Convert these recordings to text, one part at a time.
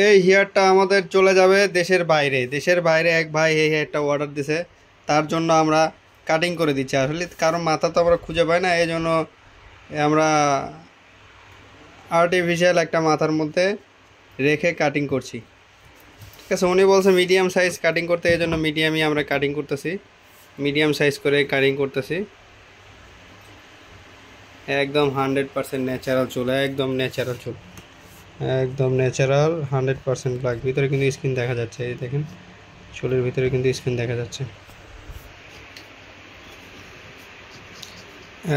এই হেয়ারটা আমাদের চলে যাবে দেশের বাইরে এক ভাই এই হেয়ারটা অর্ডার দিছে, তার জন্য আমরা কাটিং করে দিচ্ছি। আসলে কারণ মাথা তো আমরা খুঁজে পাই না, এই জন্য আমরা আর্টিফিশিয়াল একটা মাথার মধ্যে রেখে কাটিং করছি। ঠিক আছে, উনি বলছে মিডিয়াম সাইজ কাটিং করতে, এই জন্য মিডিয়ামই আমরা কাটিং করতেছি, মিডিয়াম সাইজ করে কাটিং করতেছি। একদম 100% ন্যাচারাল চুল, একদম ন্যাচারাল চুল, একদম ন্যাচারাল 100% ব্ল্যাক। ভিতরে কিন্তু স্কিন দেখা যাচ্ছে, এই দেখেন চুলের ভিতরে কিন্তু স্কিন দেখা যাচ্ছে।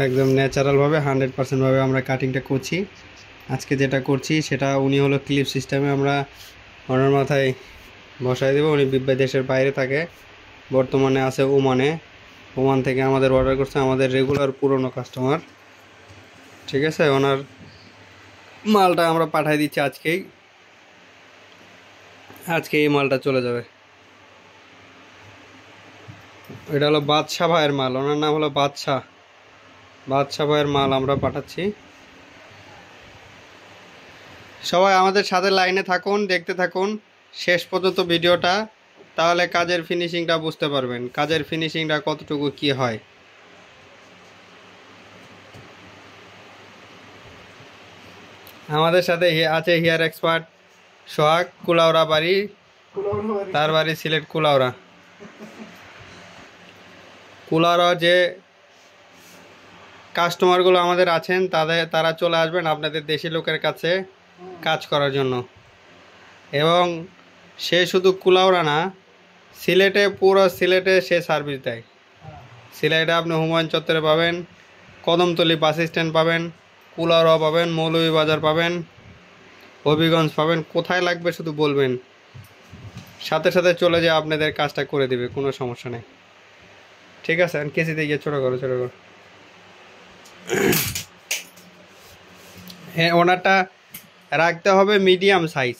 একদম ন্যাচারালভাবে 100%ভাবে আমরা কাটিংটা করছি। আজকে যেটা করছি সেটা উনি হলো ক্লিপ সিস্টেমে আমরা ওনার মাথায় বসাই দেবো। উনি দেশের বাইরে থাকে, বর্তমানে আছে ওমানে। ওমান থেকে আমাদের অর্ডার করছে, আমাদের রেগুলার পুরনো কাস্টমার। ঠিক আছে, ওনার মালটা আমরা পাঠিয়ে দিচ্ছি আজকে এই মালটা চলে যাবে। এটা হলো বাদশা ভাইয়ের মাল, ওনার নাম হলো বাদশা ভাইয়ের মাল আমরা পাঠাচ্ছি। সবাই আমাদের সাথে লাইনে থাকুন, দেখতে থাকুন শেষ পর্যন্ত ভিডিওটা, তাহলে কাজের ফিনিশিংটা বুঝতে পারবেন, কাজের ফিনিশিংটা কতটুকু কি হয়। আমাদের সাথে আছে হেয়ার এক্সপার্ট সোহাগ, কুলাউড়া বাড়ি, তার বাড়ি সিলেট কুলাউড়া। যে কাস্টমারগুলো আমাদের আছেন তারা চলে আসবেন আপনাদের দেশি লোকের কাছে কাজ করার জন্য। এবং সে শুধু কুলাউড়া না, পুরো সিলেটে সে সার্ভিস দেয়। সিলেটে আপনি হুমায়ুন চত্বরে পাবেন, কদমতলী বাস স্ট্যান্ড পাবেন, কুলাউড়া পাবেন, মৌলভীবাজার পাবেন, হবিগঞ্জ পাবেন। কোথায় লাগবে শুধু বলবেন, সাথে সাথে চলে যায় আপনাদের কাজটা করে দেবে, কোনো সমস্যা নেই। ঠিক আছে, কেসিতে গিয়ে ছোটো করো। হ্যাঁ, ওনারটা রাখতে হবে মিডিয়াম সাইজ।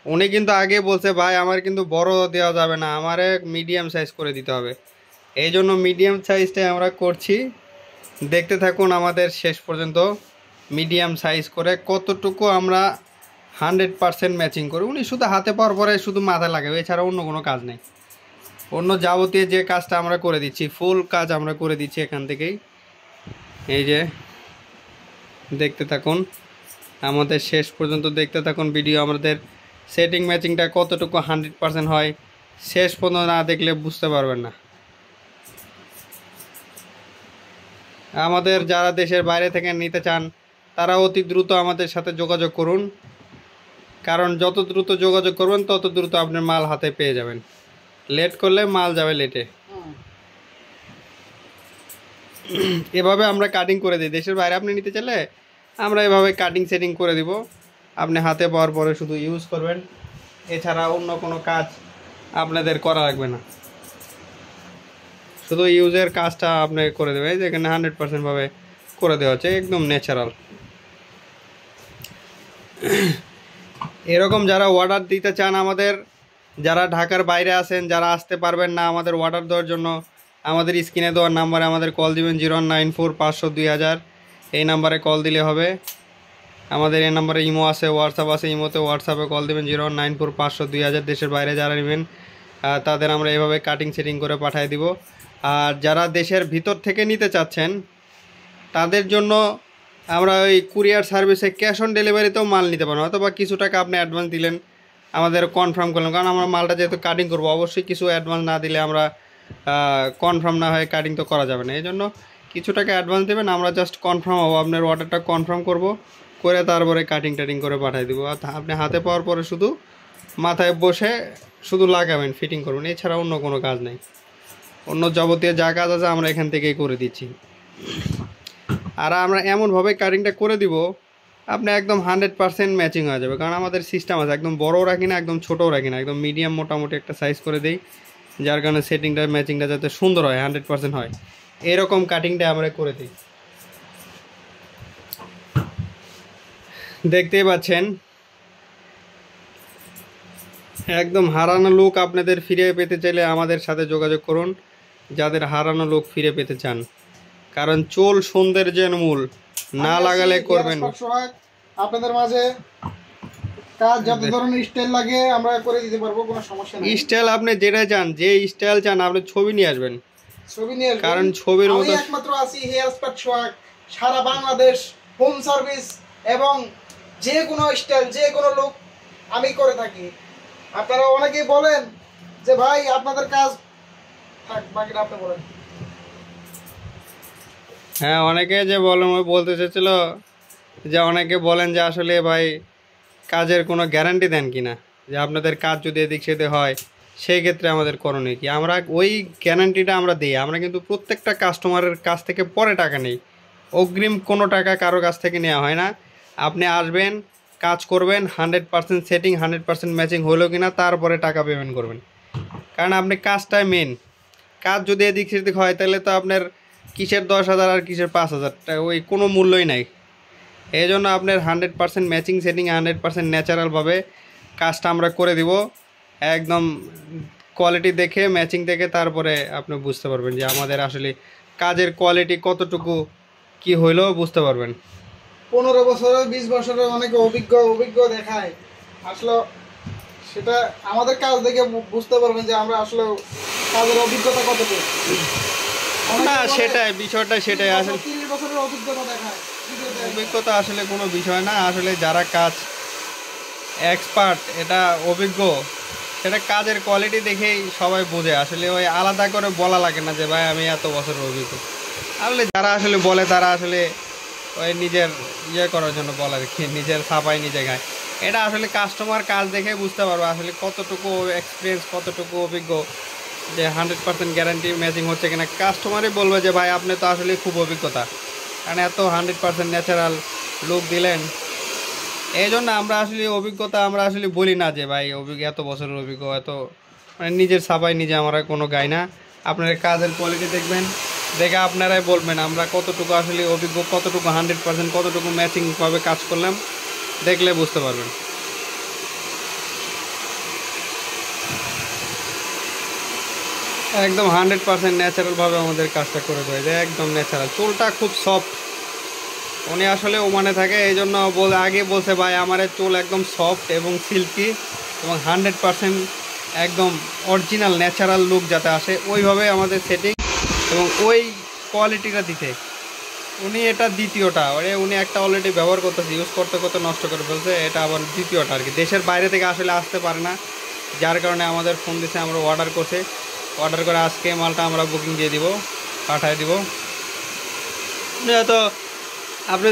উনি কিন্তু আগে বলছে ভাই আমার কিন্তু বড় দেওয়া যাবে না, আমারে মিডিয়াম সাইজ করে দিতে হবে। এই জন্য মিডিয়াম সাইজটাই আমরা করছি। দেখতে থাকুন আমাদের শেষ পর্যন্ত মিডিয়াম সাইজ করে কতটুকু আমরা 100% ম্যাচিং করি। উনি শুধু হাতে পাওয়ার পরে শুধু মাথা লাগাবে, এছাড়া অন্য কোনো কাজ নেই। অন্য যাবতীয় যে কাজটা আমরা করে দিচ্ছি, ফুল কাজ আমরা করে দিচ্ছি এখান থেকেই। এই যে দেখতে থাকুন আমাদের শেষ পর্যন্ত, দেখতে থাকুন ভিডিও। আমাদের সেটিং ম্যাচিংটা কতটুকু 100% হয়, শেষ পর্যন্ত না দেখলে বুঝতে পারবেন না। আমাদের যারা দেশের বাইরে থেকে নিতে চান তারা অতি দ্রুত আমাদের সাথে যোগাযোগ করুন, কারণ যত দ্রুত যোগাযোগ করবেন তত দ্রুত আপনার মাল হাতে পেয়ে যাবেন। লেট করলে মাল যাবে লেটে। এভাবে আমরা কাটিং করে দিই। দেশের বাইরে আপনি নিতে চাইলে আমরা এভাবে কাটিং সেটিং করে দিব, আপনি হাতে পাওয়ার পরে শুধু ইউজ করবেন, এছাড়া অন্য কোনো কাজ আপনাদের করা লাগবে না, শুধু ইউজের কাজটা আপনি করে দেবেন। যেখানে 100% ভাবে করে দেওয়া হচ্ছে, একদম ন্যাচারাল। এরকম যারা অর্ডার দিতে চান, আমাদের যারা ঢাকার বাইরে আছেন, যারা আসতে পারবেন না আমাদের অর্ডার দেওয়ার জন্য, আমাদের স্ক্রিনে দেওয়ার নাম্বারে আমাদের কল দিবেন 0194502000। এই নাম্বারে কল দিলে হবে। আমাদের এই নাম্বারে ইমো আছে, হোয়াটসঅ্যাপ আছে, হোয়াটসঅ্যাপে কল দেবেন 0194502000। দেশের বাইরে যারা নেবেন তাদের আমরা এভাবে কাটিং সেটিং করে পাঠিয়ে দিব। আর যারা দেশের ভিতর থেকে নিতে চাচ্ছেন তাদের জন্য আমরা ওই কুরিয়ার সার্ভিসে ক্যাশ অন ডেলিভারিতেও মাল নিতে পারবো, অথবা কিছু টাকা আপনি অ্যাডভান্স দিলেন, আমাদের কনফার্ম করলাম। কারণ আমরা মালটা যেহেতু কাটিং করবো, অবশ্যই কিছু অ্যাডভান্স না দিলে আমরা কনফার্ম না হয়ে কাটিং তো করা যাবে না। এই জন্য কিছু টাকা অ্যাডভান্স দেবেন, আমরা জাস্ট কনফার্ম হবো, আপনার অর্ডারটা কনফার্ম করব, করে তারপরে কাটিং টাটিং করে পাঠিয়ে দেবো। আর আপনি হাতে পাওয়ার পরে শুধু মাথায় বসে শুধু লাগাবেন, ফিটিং করবেন, এছাড়া অন্য কোনো কাজ নেই। অন্য যাবতীয় যা কাজ আছে আমরা এখান থেকেই করে দিচ্ছি। আর আমরা এমনভাবে কাটিংটা করে দিব আপনি একদম 100% ম্যাচিং হয়ে যাবে। কারণ আমাদের সিস্টেম আছে, একদম বড়ও রাখি না, একদম ছোটও রাখি না, একদম মিডিয়াম মোটামুটি একটা সাইজ করে দিই, যার কারণে সেটিংটা ম্যাচিংটা যাতে সুন্দর হয়, 100% হয়, এরকম কাটিংটা আমরা করে দিই। দেখতেই পাচ্ছেন একদম হারানো লুক আপনাদের ফিরে পেতে চাইলে আমাদের সাথে যোগাযোগ করুন, যাদের হারানো লুক ফিরে পেতে চান। কারণ চুল সৌন্দর্যের মূল, না লাগালে করবেন। আপনাদের মাঝে কাজ যত ধরনের স্টাইল লাগে আমরা করে দিতে পারবো, কোনো সমস্যা নেই। স্টাইল আপনি যেটা চান, যে স্টাইল চান আপনি ছবি নিয়ে আসবেন, ছবি নিয়ে আসবেন। কারণ ছবির আমি মতো একমাত্র আছি হেয়ার স্পাট সোয়াগ, সারা বাংলাদেশ হোম সার্ভিস এবং যে কোনো স্টাইল যে কোনো লুক আমি করে থাকি। আপনারা অনেকেই বলেন যে ভাই আপনাদের কাজ থাক, বাকিটা আপনি বলেন। হ্যাঁ, অনেকে যে বলেন, ওই বলতে চাইছিল যে অনেকে বলেন যে আসলে ভাই কাজের কোনো গ্যারান্টি দেন কি না, যে আপনাদের কাজ যদি এদিক সেদিক হয় সেই ক্ষেত্রে আমাদের করণীয় কি। আমরা ওই গ্যারান্টিটা আমরা দিই। আমরা কিন্তু প্রত্যেকটা কাস্টমারের কাছ থেকে পরে টাকা নেই, অগ্রিম কোনো টাকা কারো কাছ থেকে নেওয়া হয় না। আপনি আসবেন, কাজ করবেন, 100% সেটিং 100% ম্যাচিং হলো কি না তারপরে টাকা পেমেন্ট করবেন। কারণ আপনি কাজটাই মেন। কাজ যদি এদিক সেদিক হয় তাহলে তো আপনার কিসের 10,000 আর কিসের 5,000, ওই কোনো মূল্যই নাই। এই জন্য আপনার 100% ম্যাচিং সেটিং 100% ন্যাচারালভাবে কাজটা আমরা করে দিব। একদম কোয়ালিটি দেখে, ম্যাচিং দেখে তারপরে আপনি বুঝতে পারবেন যে আমাদের আসলে কাজের কোয়ালিটি কতটুকু কি হইলো বুঝতে পারবেন। 15 বছরে 20 বছরের অনেকে অভিজ্ঞ দেখায়, আসলে সেটা আমাদের কাজ দেখে বুঝতে পারবেন যে আমরা আসলে কাজের অভিজ্ঞতা কতটুকু। না, সেটাই বিষয়টা, সেটাই আসলে 30 বছরের অভিজ্ঞতা দেখায়। অভিজ্ঞতা আসলে কোনো বিষয় না। আসলে যারা কাজ এক্সপার্ট, এটা অভিজ্ঞ, সেটা কাজের কোয়ালিটি দেখেই সবাই বোঝে। আসলে ওই আলাদা করে বলা লাগে না যে ভাই আমি এত বছরের অভিজ্ঞ। আসলে যারা আসলে বলে তারা আসলে ওই নিজের ইয়ে করার জন্য বলে আর কি, নিজের ছাপাই নিজে গায়। এটা আসলে কাস্টমার কাজ দেখে বুঝতে পারবো আসলে কতটুকু এক্সপিরিয়েন্স, কতটুকু অভিজ্ঞ, যে 100% গ্যারান্টি ম্যাচিং হচ্ছে কিনা। কাস্টমারই বলবে যে ভাই আপনি তো আসলে খুব অভিজ্ঞতা, কারণ এত 100% ন্যাচারাল লুক দিলেন। এই জন্য আমরা আসলে অভিজ্ঞতা আমরা আসলে বলি না যে ভাই এত বছরের অভিজ্ঞ, এত মানে নিজের ছাপাই নিজে আমরা কোনো গাই না। আপনার কাজের কোয়ালিটি দেখবেন, দেখে আপনারাই বলবেন আমরা কতটুকু আসলে অভিজ্ঞ, কতটুকু 100%, কতটুকু ম্যাচিংভাবে কাজ করলাম, দেখলে বুঝতে পারবেন। একদম 100% ন্যাচারালভাবে আমাদের কাজটা করে দেয়, একদম ন্যাচারাল। চুলটা খুব সফট। উনি আসলে ওমানে থাকে, এই জন্য আগে বলছে ভাই আমার চুল একদম সফট এবং সিল্কি এবং 100% একদম অরিজিনাল ন্যাচারাল লুক যাতে আসে ওইভাবে আমাদের সেটিং এবং ওই কোয়ালিটিটা দিতে। উনি এটা দ্বিতীয়টা, উনি একটা অলরেডি ব্যবহার করতেছে, ইউজ করতে করতে নষ্ট করে ফেলছে, এটা আবার দ্বিতীয়টা আর কি। দেশের বাইরে থেকে আসলে আসতে পারে না, যার কারণে আমাদের ফোন দিছে, আমরা অর্ডার করছে, অর্ডার করে আজকে মালটা আমরা বুকিং দিয়ে দিব, পাঠায় দিব। তো আপনি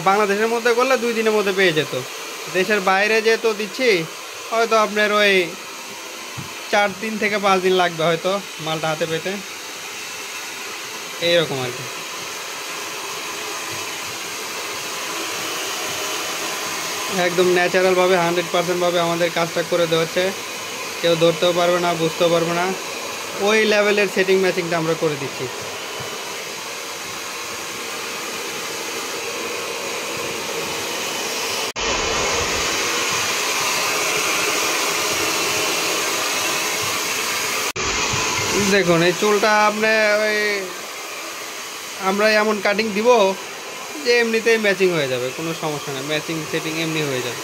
বাংলাদেশের মধ্যে করলে 2 দিনের মধ্যে পেয়ে যেত। দেশের বাইরে যেহেতু দিচ্ছি, হয়তো আপনার ওই 4 দিন থেকে 5 দিন লাগবে হয়তো মালটা হাতে পেতে, এইরকম আর কি। একদম ন্যাচারালভাবে 100%ভাবে আমাদের কাজটা করে দেওয়া হচ্ছে। কেউ ধরতেও পারবে না, বুঝতেও পারবে না, ওই লেভেলের সেটিং ম্যাচিংটা আমরা করে দিচ্ছি। দেখুন এই চুলটা আপনি ওই আমরা এমন কাটিং দিব যে এমনিতেই ম্যাচিং হয়ে যাবে, কোনো সমস্যা নেই, ম্যাচিং সেটিং এমনি হয়ে যাবে।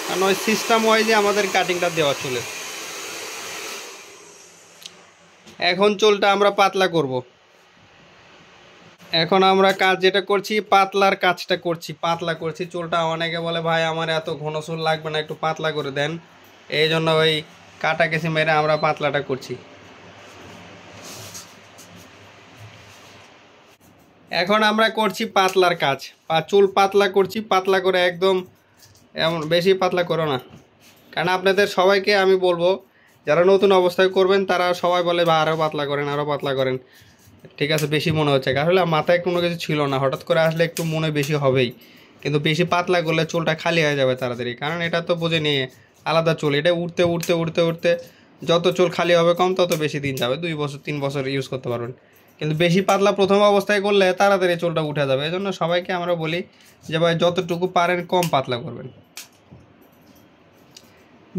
কারণ ওই সিস্টেম ওয়াইজে আমাদের কাটিংটা দেওয়া চুলে। এখন চুলটা আমরা পাতলা করব। এখন আমরা কাজ যেটা করছি, পাতলার কাজটা করছি, পাতলা করছি চুলটা। অনেকে বলে ভাই আমার এত ঘন চুল লাগবে না, একটু পাতলা করে দেন। এই জন্য ওই কাটা কেসি মেরে আমরা পাতলাটা করছি। এখন আমরা করছি পাতলার কাজ, চুল পাতলা করছি, পাতলা করে একদম, এমন বেশি পাতলা করো না। কারণ আপনাদের সবাইকে আমি বলবো, যারা নতুন অবস্থায় করবেন তারা সবাই বলে বা আরও পাতলা করেন, আরও পাতলা করেন। ঠিক আছে, বেশি মনে হচ্ছে, আসলে মাথায় কোনো কিছু ছিল না, হঠাৎ করে আসলে একটু মনে বেশি হবেই। কিন্তু বেশি পাতলা করলে চুলটা খালি হয়ে যাবে তাড়াতাড়ি, কারণ এটা তো বুঝে নিয়ে আলাদা চুল, এটা উঠতে উঠতে উঠতে উঠতে যত চুল খালি হবে কম, তত বেশি দিন যাবে, 2 বছর 3 বছর ইউজ করতে পারবেন। কিন্তু বেশি পাতলা প্রথম অবস্থায় করলে তাড়াতাড়ি চুলটা উঠে যাবে। এই জন্য সবাইকে আমরা বলি যে ভাই যতটুকু পারেন কম পাতলা করবেন,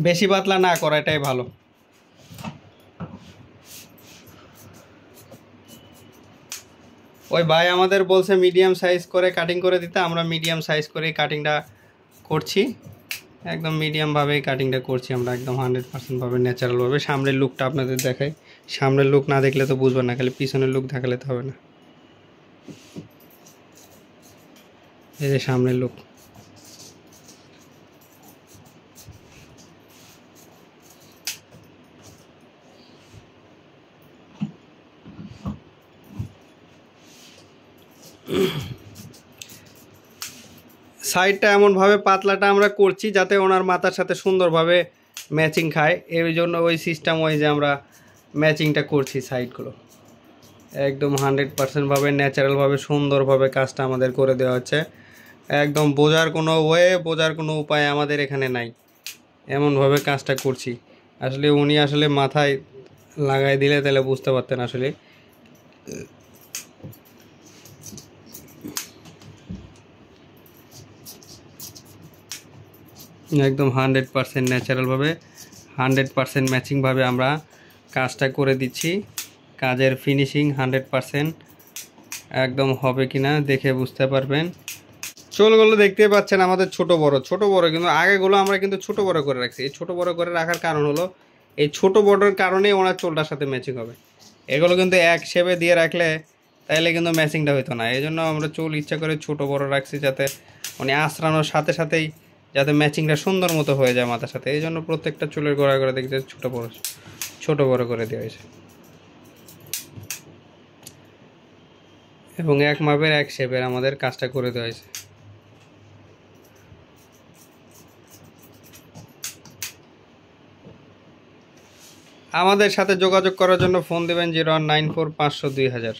বেশি পাতলা না করাটাই ভালো। ওই ভাই আমাদের বলছে মিডিয়াম সাইজ করে কাটিং করে দিতে, আমরা মিডিয়াম সাইজ করে কাটিংটা করছি। একদম মিডিয়ামভাবেই কাটিংটা করছি আমরা, একদম 100% ন্যাচারালভাবে। সামনের লুকটা আপনাদের দেখাই, সামনের লুক না দেখলে তো বুঝবেন না, খালি পিছনের লুক দেখালে তো হবে না। এই যে সামনের লুক, সাইডটা এমনভাবে পাতলাটা আমরা করছি যাতে ওনার মাথার সাথে সুন্দরভাবে ম্যাচিং খায়, এই জন্য ওই সিস্টেম ওয়াইজে আমরা ম্যাচিংটা করছি সাইডগুলো। একদম 100%ভাবে ন্যাচারালভাবে সুন্দরভাবে কাজটা আমাদের করে দেওয়া হচ্ছে। একদম বোঝার কোনো বোঝার কোনো উপায় আমাদের এখানে নাই, এমনভাবে কাজটা করছি। আসলে উনি আসলে মাথায় লাগাই দিলে তাহলে বুঝতে পারতেন আসলে। একদম 100% ন্যাচারালভাবে 100% ম্যাচিংভাবে আমরা কাজটা করে দিচ্ছি। কাজের ফিনিশিং 100% একদম হবে কিনা দেখে বুঝতে পারবেন। চুলগুলো দেখতে পাচ্ছেন আমাদের ছোট বড়, কিন্তু আগেগুলো আমরা কিন্তু ছোট বড় করে রাখছি। এই ছোট বড় করে রাখার কারণ হলো এই ছোট বড়র কারণেই ওনার চুলটার সাথে ম্যাচিং হবে। এগুলো কিন্তু এক শেপে দিয়ে রাখলে তাইলে কিন্তু ম্যাচিংটা হইতো না। এই জন্য আমরা চুল ইচ্ছা করে ছোট বড় রাখছি, যাতে উনি আঁচড়ানোর সাথে সাথেই যাতে ম্যাচিংটা সুন্দর মতো হয়ে যায় মাথার সাথে। এই জন্য প্রত্যেকটা চুলের গোড়া করে দেখতে ছোট বড় করে দেওয়া হয়েছে, এবং এক মাপের এক শেপের আমাদের কাজটা করে দেওয়া হয়েছে। আমাদের সাথে যোগাযোগ করার জন্য ফোন দেবেন 0194-500-2000।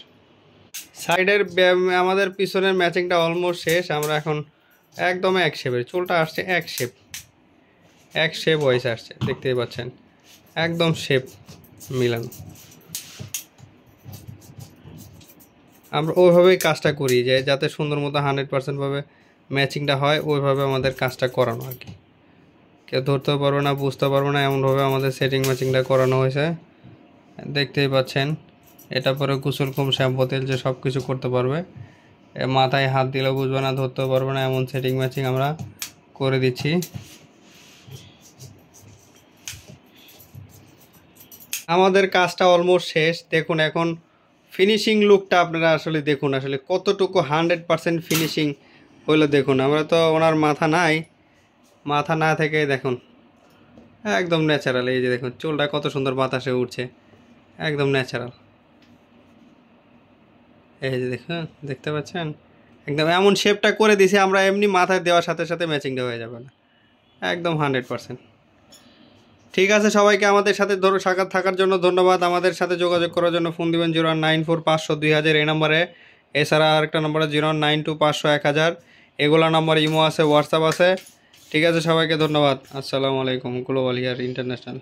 সাইডের আমাদের পিছনের ম্যাচিংটা অলমোস্ট শেষ। আমরা এখন একদম এক শেপের চুলটা আসছে, এক শেপ ওয়াইজ আসছে, দেখতেই পাচ্ছেন একদম শেপ মিলানো। আমরা ওইভাবেই কাজটা করি যে যাতে সুন্দর মতো 100%ভাবে ম্যাচিংটা হয়, ওইভাবে আমাদের কাজটা করানো আর কি। কেউ ধরতেও পারবে না, বুঝতে পারবে না, এমনভাবে আমাদের সেটিং ম্যাচিংটা করানো হয়েছে, দেখতেই পাচ্ছেন। এটা পরে গোসল কম শ্যাম্পু তেল যে সব কিছু করতে পারবে, মাথায় হাত দিলেও বুঝবে না, ধরতেও পারবে না, এমন সেটিং ম্যাচিং আমরা করে দিচ্ছি। আমাদের কাজটা অলমোস্ট শেষ। দেখুন এখন ফিনিশিং লুকটা আপনারা আসলে দেখুন, আসলে কতটুকু 100% ফিনিশিং হইলো দেখুন। আমরা তো ওনার মাথা না থেকে দেখুন একদম ন্যাচারাল। এই যে দেখুন চুলটা কত সুন্দর বাতাসে উঠছে, একদম ন্যাচারাল। এই যে দেখুন, দেখতে পাচ্ছেন একদম এমন শেপটা করে দিছি আমরা, এমনি মাথায় দেওয়ার সাথে সাথে ম্যাচিংটা হয়ে যাবে না, একদম 100%। ঠিক আছে, সবাইকে আমাদের সাথে সাক্ষাৎ থাকার জন্য ধন্যবাদ। আমাদের সাথে যোগাযোগ করার জন্য ফোন দিবেন 0194-500-2000 এই নম্বরে। এছাড়া আরেকটা নম্বরে 0192-500-1000। এগুলো নম্বর ইমো আছে, হোয়াটসঅ্যাপ আছে। ঠিক আছে, সবাইকে ধন্যবাদ। আসসালামু আলাইকুম। Global here international.